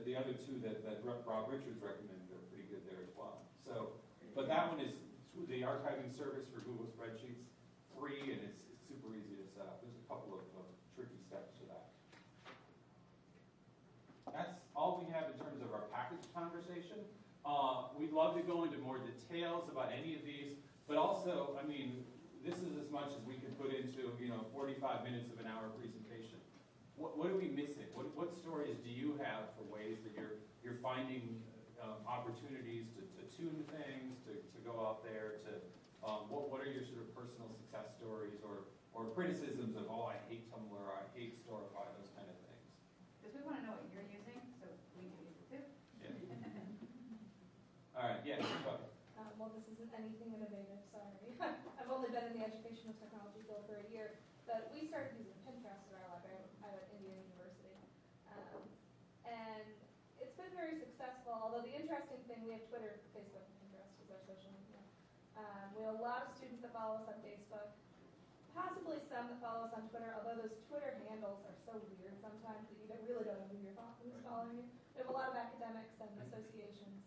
the other two that Rob Richards recommended are pretty good there as well. So, but that one is the archiving service for Google Spreadsheets, free, and it's super easy to set up. There's a couple of tricky steps to that. That's all we We'd love to go into more details about any of these, but also, I mean, this is as much as we can put into, 45 minutes of an hour presentation. What are we missing? What stories do you have for ways that you're finding opportunities to tune things, to go out there, to what are your sort of personal success stories or criticisms of, I hate Tumblr, or I hate Storify, those kind of things? Because we want to know what you're using, so we can use it too. Yeah. All right, yeah, go ahead. Well, this isn't anything innovative, sorry. I've only been in the educational technology field for a year, but we started using Pinterest in our library at Indiana University. And it's been very successful, although the interesting thing, we have Twitter, Facebook, and Pinterest as our social media. We have a lot of students that follow us on Facebook, possibly some that follow us on Twitter, although those Twitter handles are so weird sometimes that you really don't know who's following you. We have a lot of academics and associations.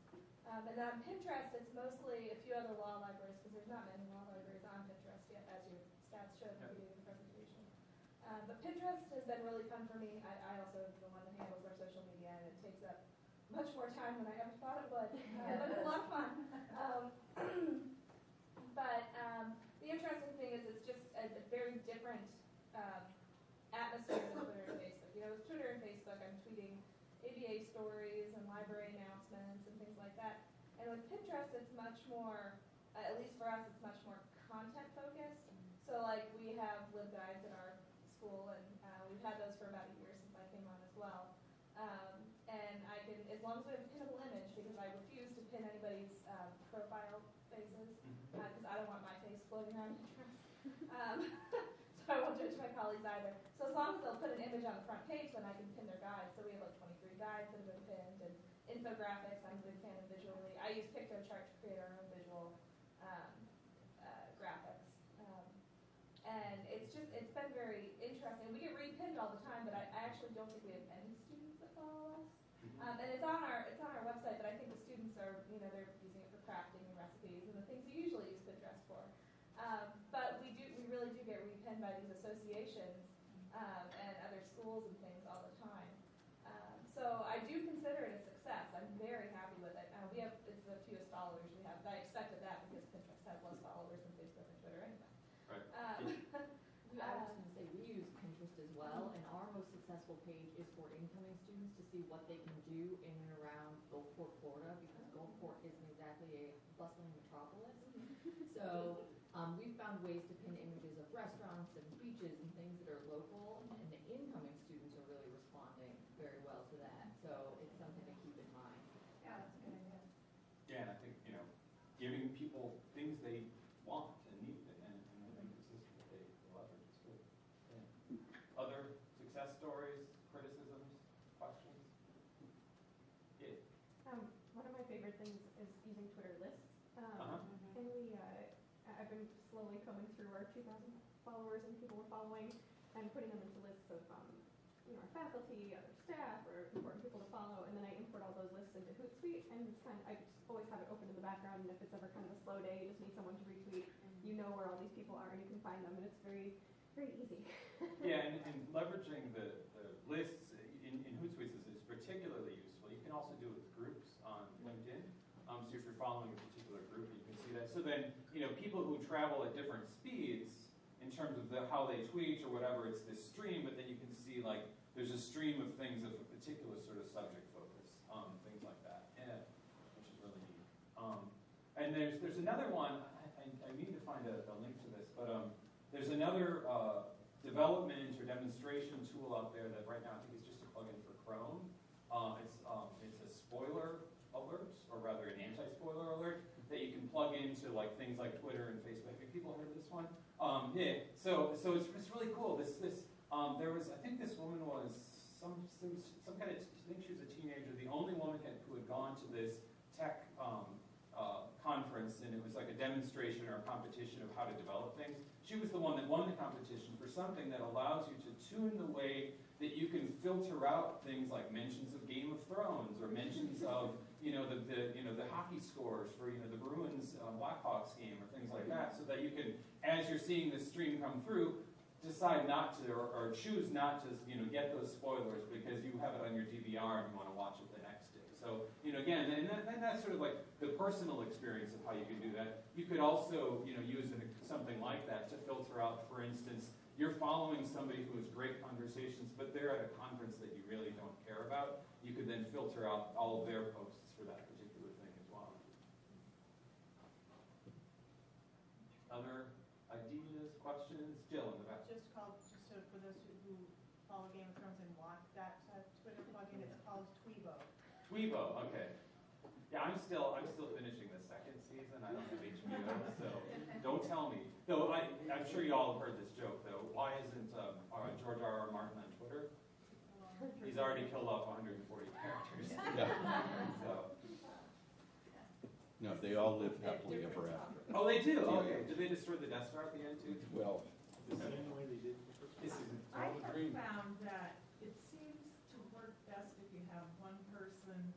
And then on Pinterest, it's mostly a few other law libraries, because there's not many law libraries on Pinterest yet, as your stats showed at the beginning of the presentation. But Pinterest has been really fun for me. I also am the one that handles our social media, and it takes up much more time than I ever thought it would. But it's a lot of fun. The interesting thing is it's just a very different atmosphere than Twitter and Facebook. With Twitter and Facebook, I'm tweeting ABA stories and library announcements and things like that. And with Pinterest, it's much more, at least for us, it's much more content focused. So like we have LibGuides at our school, and we've had those for about a year since I came on as well. And I can, as long as we have a pinnable image, because I refuse to pin anybody's profile faces, because I don't want my face floating around Pinterest. So I won't do it to my colleagues either. So as long as they'll put an image on the front page, then I can pin their guides. So we have like 23 guides that have been pinned, and infographics. I'm a big fan of visually. I use PictoChart to create our own visual graphics. And it's been very interesting. We get repinned all the time, but I actually don't think we have any students that follow us. And it's on our website, but I think the students are, they're using it for crafting and recipes and the things you usually use Pinterest for. But we really do get repinned by these associations and other schools and things all the time. So I do consider it a success. I'm very happy with it. It's the fewest followers we have. But I expected that because Pinterest has less followers than Facebook and Twitter anyway. Right. I was just going to say, we use Pinterest as well, and our most successful page is for incoming students to see what they can do in and around Gulfport, Florida, because Gulfport isn't exactly a bustling metropolis. So we've found ways to pin images of restaurants and beaches and things that are local, and the incoming students are really responding very well to that. So it's something to keep in mind. Yeah, that's a good idea. Yeah, and I think, giving people things they want and need and consistent that they leverage is good. Yeah. Other success stories, criticisms, questions? Yeah. One of my favorite things is using Twitter lists. And I've been slowly combing through our 2,000 followers and people we're following and putting them into lists of our faculty, other staff, or important people to follow, and then I import all those lists into Hootsuite, and it's I just always have it open in the background, and if it's ever kind of a slow day, you just need someone to retweet, you know where all these people are, and you can find them, and it's very, very easy. Yeah, and leveraging the lists in Hootsuite is particularly useful. You can also do it with groups on LinkedIn. So if you're following a particular group, you can see that. So then, people who travel at different speeds in terms of how they tweet or whatever, it's this stream, but then you can see there's a stream of things of a particular sort of subject focus, things like that. Yeah, which is really neat. And there's another one. I need to find a link to this, but there's another development or demonstration tool out there that right now I think is just a plugin for Chrome. It's a spoiler alert, or rather an anti-spoiler alert, that you can plug into things like Twitter and Facebook. Have people heard of this one? Yeah. So it's really cool. There was, I think this woman was some kind of, I think she was a teenager, the only woman who had gone to this tech conference, and it was like a demonstration or a competition of how to develop things. She was the one that won the competition for something that allows you to tune the way that you can filter out things like mentions of Game of Thrones or mentions of the hockey scores for the Bruins Blackhawks game or things like that, so that you can, as you're seeing the stream come through, decide not to or choose not to get those spoilers because you have it on your DVR and you want to watch it the next day. So again, and that's sort of like the personal experience of how you can do that. You could also, use something like that to filter out, for instance, you're following somebody who has great conversations, but they're at a conference that you really don't care about. You could then filter out all of their posts for that particular thing as well. Other ideas, questions? Jill in the back. Just so for those who follow Game of Thrones and watch that Twitter plugin, it's called Tweebo. Tweebo, okay. Yeah, I'm still finishing the second season. I don't have HBO, so don't tell me. Though I'm sure you all have heard this joke, though. Why isn't George R.R. Martin on Twitter? He's already killed off 140 characters. Yeah. So. No, they all live happily ever after. Oh, they do? Oh, okay. Did they destroy the Death Star at the end, too? Well, The same way they did. I have found that it seems to work best if you have one person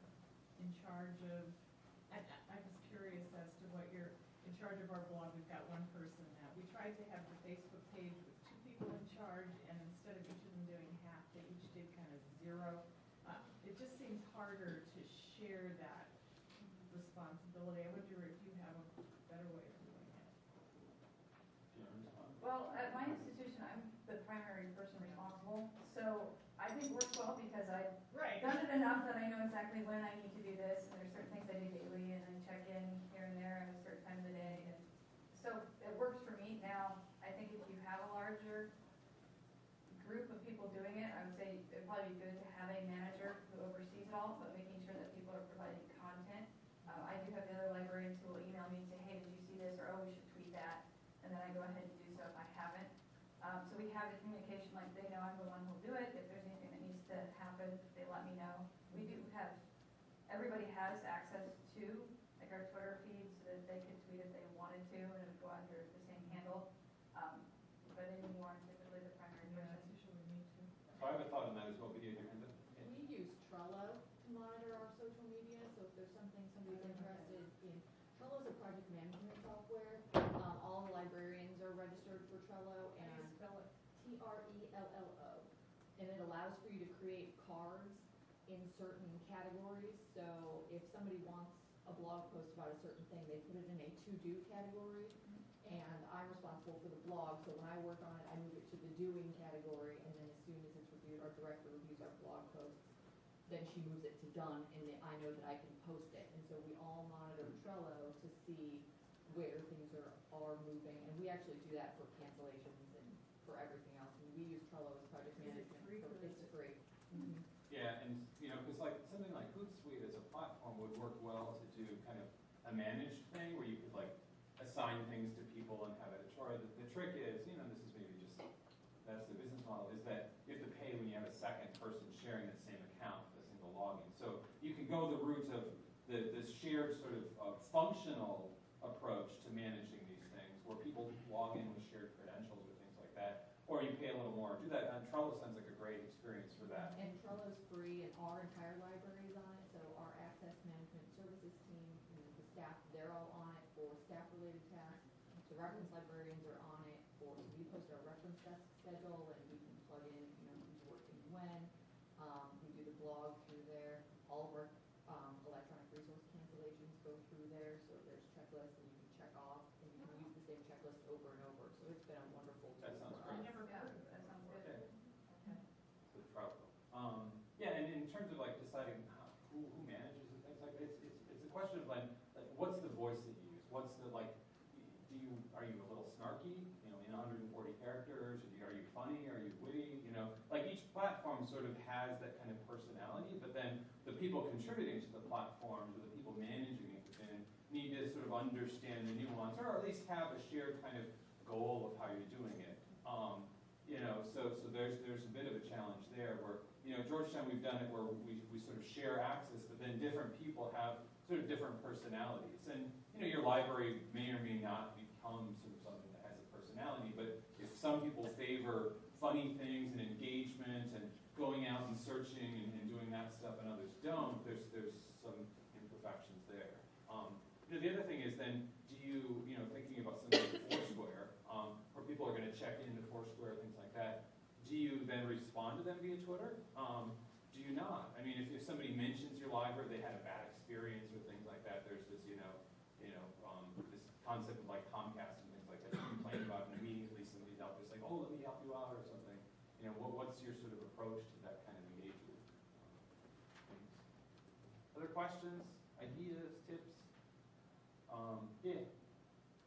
in charge of, I was curious as to what you're in charge of our blog. We've got one person now. We tried to have the Facebook page with 2 people in charge, and instead of each of them doing half, they each did kind of 0. It just seems harder to share that responsibility. I wonder if you have a better way of doing it. Well, at my institution, I'm the primary person responsible, so I think it works well because I've done it enough that I know exactly when I need to do this, and there's certain things I do daily, and then check in here and there at a certain time of the day, and so it works for me. Now, I think if you have a larger group of people doing it, I would say it'd probably be good to have a manager who oversees it all, but making sure that people are providing content. I do have the other librarians who will email me and say, hey, did you see this, or oh, we should tweet that, and then I go ahead and do so if I haven't. So we have the communication, like they know I'm the one who'll do it. If there's anything that needs to happen, they let me know. We do have, everybody has access to like our Twitter feed so that they could tweet if they wanted to, and it would go under the same handle. But anymore, I'm typically the primary person. Usually me too. So I have a thought on that as well, but you have your hand up. We use Trello to monitor our social media, so if there's something somebody's interested in. Trello is a project management software. All the librarians are registered for Trello, and Spell it. Trello. And it allows for you to create cards in certain categories. So if somebody wants a blog post about a certain thing, they put it in a to-do category, and I'm responsible for the blog. So when I work on it, I move it to the doing category, and then as soon as it's reviewed, our director reviews our blog posts. Then she moves it to done, and then I know that I can post it. And so we all monitor Trello to see where things are moving, and we actually do that for cancellations and for everything else. And we use Trello as project management. It's free. Mm-hmm. Yeah, and because like something like Hootsuite as a platform would work well to do kind of a managed thing where you could like assign things to people and have it a chore. The trick is, this is maybe just, that's the business model, is that you have to pay when you have a second person sharing the same account with a single login. So you can go the route of this shared sort of functional approach to managing these things, where people log in with shared credentials or things like that, or you pay a little more. Do that, and Trello sounds like a great experience for that. And Trello's free, and our entire library is on it. So our access management services team, the staff, they're all on it for staff-related tasks. The reference librarians are on it for, we post our reference desk schedule, and we can plug in, who's working when. We do the blog through there. All of our electronic resource cancellations go through there, so there's checklists and you can check off, and you can use the same checklist over and over. So it's been a wonderful tool. That sounds for great. us. Never heard of it. That sounds good. Okay. So Trello. Yeah, and in terms of like deciding who manages and things like that, it's a question of like what's the voice that you use? What's the like? Are you a little snarky? In 140 characters? Are you funny? Are you witty? Like each platform sort of has that kind of personality, but then the people contributing to the platforms or the people managing it within need to sort of understand the nuance, or at least have a shared kind of goal of how you're doing it. So there's a bit of a challenge there where, Georgetown, we've done it where we sort of share access, but then different people have sort of different personalities. And, your library may or may not become sort of something that has a personality, but if some people favor funny things and engagement and going out and searching and doing that stuff and others don't, there's some imperfections there. The other thing is then, do you, thinking about something like Foursquare, where people are going to check into Foursquare, things like that, do you then respond to them via Twitter? Do you not? I mean, if somebody mentions your library, they had a bad experience experience or things like that. There's this, this concept of like Comcast and things like that. You complain about and immediately somebody's out there saying, oh, let me help you out or something. What's your sort of approach to that kind of engagement? Things. Other questions, ideas, tips? Yeah.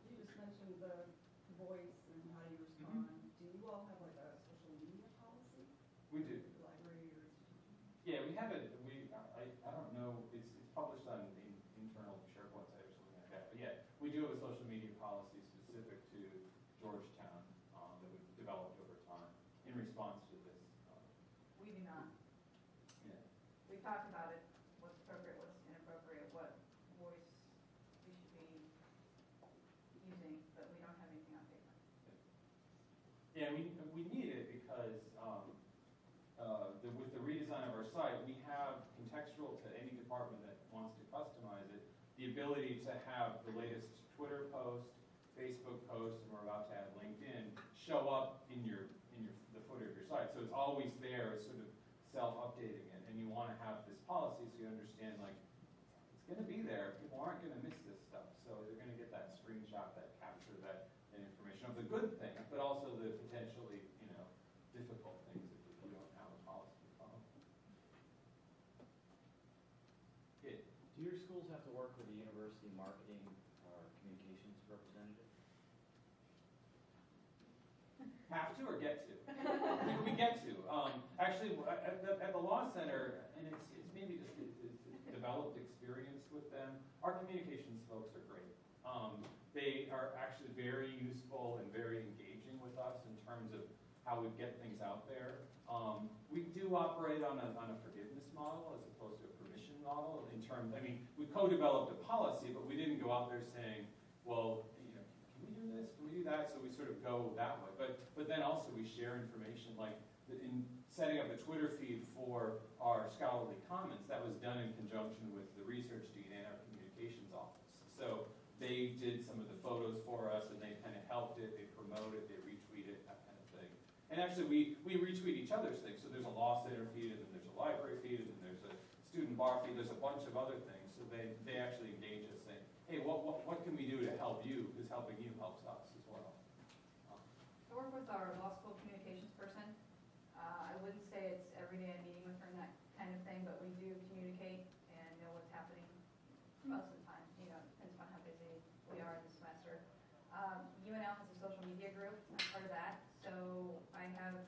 You just mentioned the voice and how you respond. Do you all have like a social media policy? We do. The library or institution? Yeah, we have it. I don't know. It's published on the internal SharePoint site or something like that. But yeah, we do have a social media policy specific to Georgetown that we've developed over time in response to this. We do not. Yeah. We talked about it, what's appropriate, what's inappropriate, what voice we should be using, but we don't have anything on paper. Yeah, we need it because with the redesign of our site, we have contextual to any department that wants to customize it, the ability to have the latest Twitter post, Facebook post, and we're about to add LinkedIn, show up in the footer of your site. So it's always there, it's sort of self-updating it, and you want to have this policy so you understand, like, it's going to be there. People aren't going to miss this stuff, so they're going to get that screenshot, that capture, that information of the good things, but also the potentially, difficult things that you don't have a policy to follow. Yeah. Do your schools have to work with the university marketing or communications representative? Have to or get to? We get to. Actually, at the Law Center, and it's maybe just a developed experience with them, our communications folks are great. They are actually very useful and very engaging with us in terms of how we get things out there. We do operate on a forgiveness model as opposed to a permission model we co-developed a policy, but we didn't go out there saying, well, can we do this? Can we do that? So we sort of go that way. But then also we share information, like in setting up the Twitter feed for our scholarly comments, that was done in conjunction with the research dean and our communications office. So they did some of the photos for us, and they kind of helped it, they promote it, they retweet it, that kind of thing. And actually, we retweet each other's things. So there's a Law Center feed, and then there's a library feed, and then there's a student bar feed. There's a bunch of other things. So they actually engage us, saying, hey, what can we do to help you? Because helping you helps us as well. I work with our law school communications person. I wouldn't say it's every day I'm meeting with her and that kind of thing, but we do communicate and know what's happening most of the time. Depends on how busy we are in the semester. UNL has a social media group. I'm part of that. So I have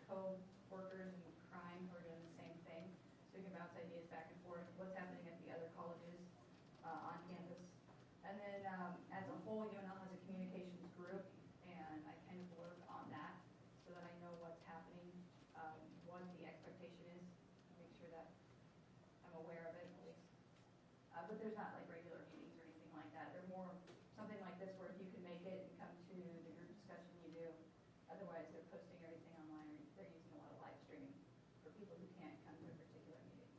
co-workers in crime who are doing the same thing. So we can bounce ideas back and forth. What's happening at the other colleges on campus. And then as a whole, UNL has a communications group, and I kind of work on that so that I know what's happening, what the expectation is, make sure that I'm aware of it at least. But there's not like regular meetings or anything like that. They're more something like this where if you can make it and come to the group discussion, you do. Otherwise, they're posting everything online. They're using a lot of live streaming for people who can't come to a particular meeting.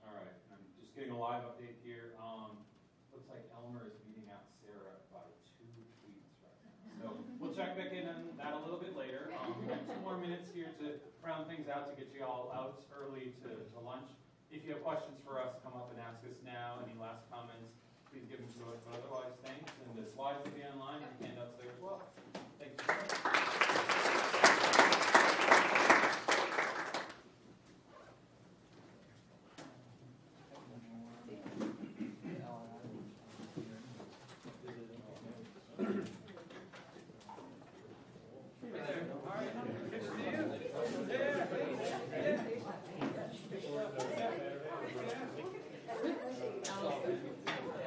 All right, I'm just getting a live update here. Looks like Elmer is beating out Sarah by 2 tweets right now. So we'll check back in on that a little bit later. We have 2 more minutes here to round things out to get you all out early to lunch. If you have questions for us, come up and ask us now. Any last comments, please give them to us. But otherwise, thanks. And the slides will be online and the handouts there as well. Thank you.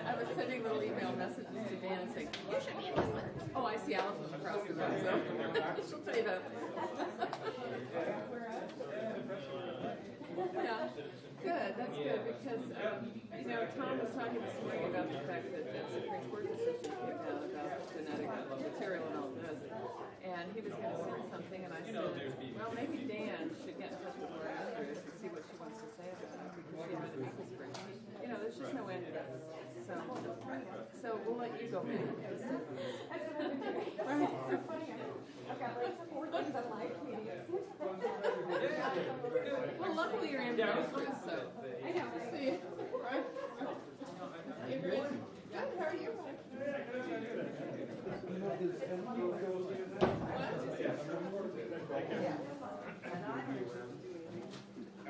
I was sending little email messages to Dan saying, you should be in this one. Oh, I see Allison across the room, so she'll tell you that. Yeah, good, that's good, because, Tom was talking this morning about the fact that the Supreme Court decision came out about genetic material and all this, and he was going to send something, and I said, well, maybe Dan should get in touch with Laura Andrews and see what she wants to say about it, because she had a people's brain. There's just no end to this. So we'll let you go in. That's what I've been doing. Right. It's so funny. I've got like 4 things on live meetings. Well, luckily you're ambidextrous, so. I know. See, right?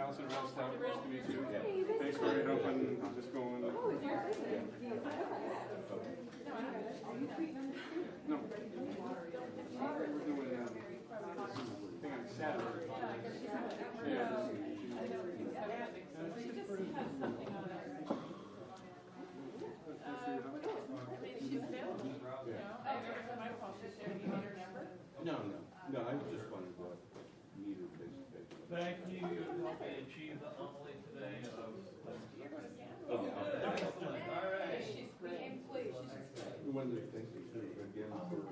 Allison Rastow, nice to meet you. Thanks for helping, just going. No. We're doing, I think on Saturday. Yeah. She just has something on her. She's available, you know, my fault, she's there, you need her number? No, I just wanted to meet her face to face. Thank you, you helped me achieve the omelet today of. You're going to stand? Oh, yeah. Excellent, all right. She's great. Please, she's One of the things you should have again for the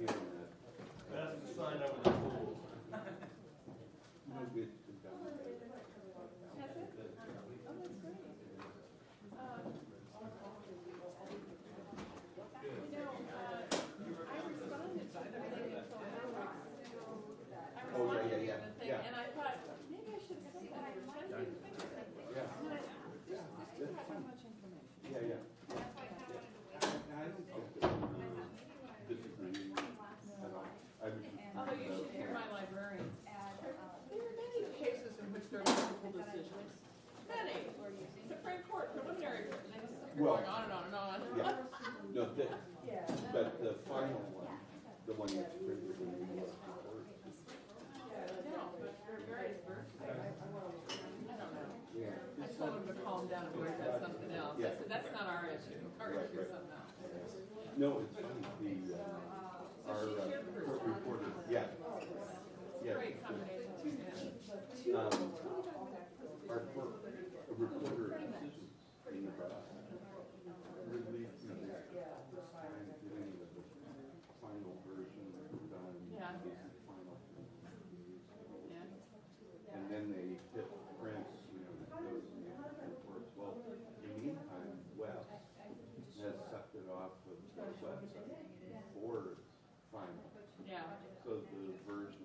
internet. Best to sign over the pool. No good to come. Has it? Oh, that's great. I responded to the Oh, yeah. thing, and I thought, maybe I should say that I was trying to think of something. Yeah. There's too much information. Yeah. I don't disagree at all. Although you should hear my librarians. There are many cases in which there are multiple decisions. Many. Supreme Court preliminary, Well, going on and on and on. Yeah. No, but the final one, the one that's printed in the U.S. report. No, but there are various versions. I don't know. Yeah. I told them to calm down and worry about something else. I said, that's not our issue. Our issue is something else. No, it's funny, our court reporter, yeah. Great combination. Our court reporter at Decision in Nebraska released, this time getting the final version done. Yeah. This final. Yeah. And then they hit print, that goes in the reports. Well, in the meantime, Wes has sucked it off of the website before it's final. Yeah. So the version